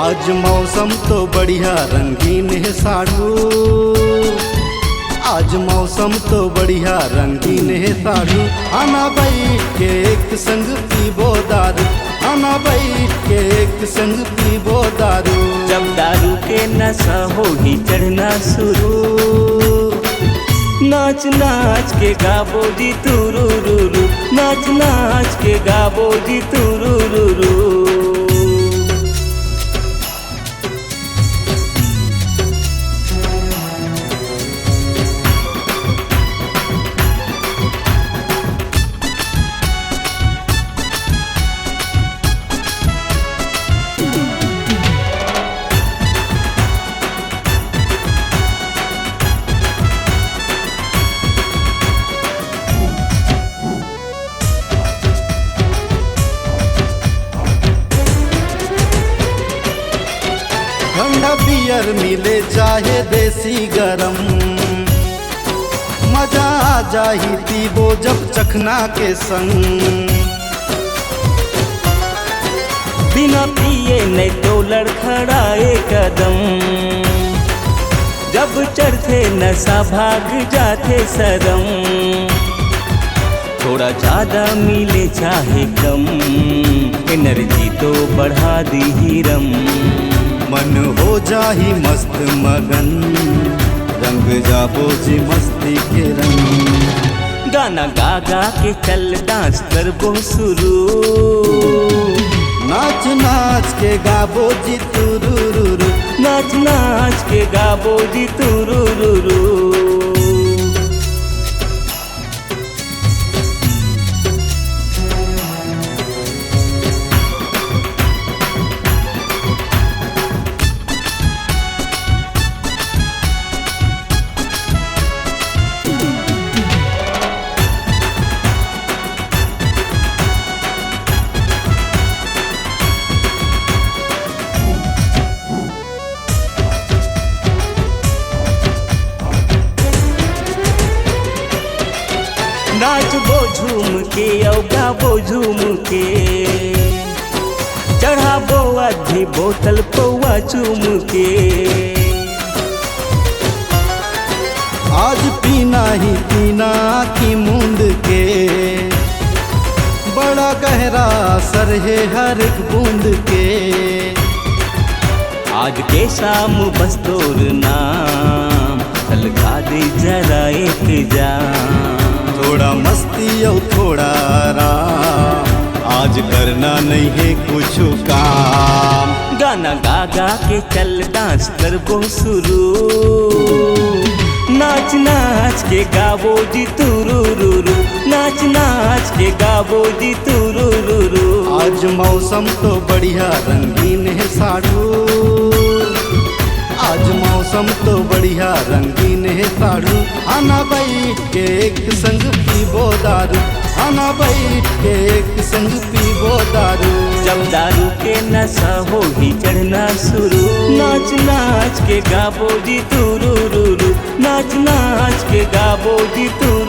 आज मौसम तो बढ़िया रंगीन है साढ़ू, आज मौसम तो बढ़िया रंगीन है साढ़ू। आना बैठ के एक संग पीबो दारू, आना बैठ के एक संग पीबो दारू। जब दारू के नशा हो ही चढ़ना शुरू, नाच नाच के गाबो जी तुरुरुरु, नाच नाच के गाबो जी तुरुरुरु। ठंडा बियर मिले चाहे देसी गरम, मजा आ जाही पीबो जब चखना के संग। बिना पिए नहीं तो लड़खड़ाए कदम, जब चढ़ते नशा भाग जाते सदम। थोड़ा ज्यादा मिले चाहे कम, एनर्जी तो बढ़ा दी ही रम। मन हो जाही मस्त मगन, रंग जाबो जी मस्ती के रंग। गाना गा गा के चल डांस करबो शुरू, नाच नाच के गाबो जी तुरुरुरु, नाच नाच के गाबो जी तुरुरुरु। नाच बो झूम के औ गाबो झूम के, चढ़ाबो आधी बोतल पौआ चूम के। आज पीना ही पीना की मूंद के, बड़ा गहरा असर है हर एक बूंद के। आज के शाम बस तोर नाम हल्का दे जरा एक जाम। थोड़ा मस्ती और थोड़ा आराम, आज करना नहीं है कुछ काम। गाना गा गा के चल डांस करबो शुरू, नाच नाच के गाबो जी तुरुरुरु, नाच नाच के गाबो जी तुरुरुरु। आज मौसम तो बढ़िया रंगीन है साढ़ू, आज मौसम तो बढ़िया रंगीन है साढ़ू। आना बैठ के एक संग पीबो दारू, आना बैठ के एक संग पीबो दारू। जब दारू के नशा हो ही चढ़ना शुरू, नाच नाच के गाबो जी तुरुरुरु, नाच नाच के गाबो जी तुरुरुरु।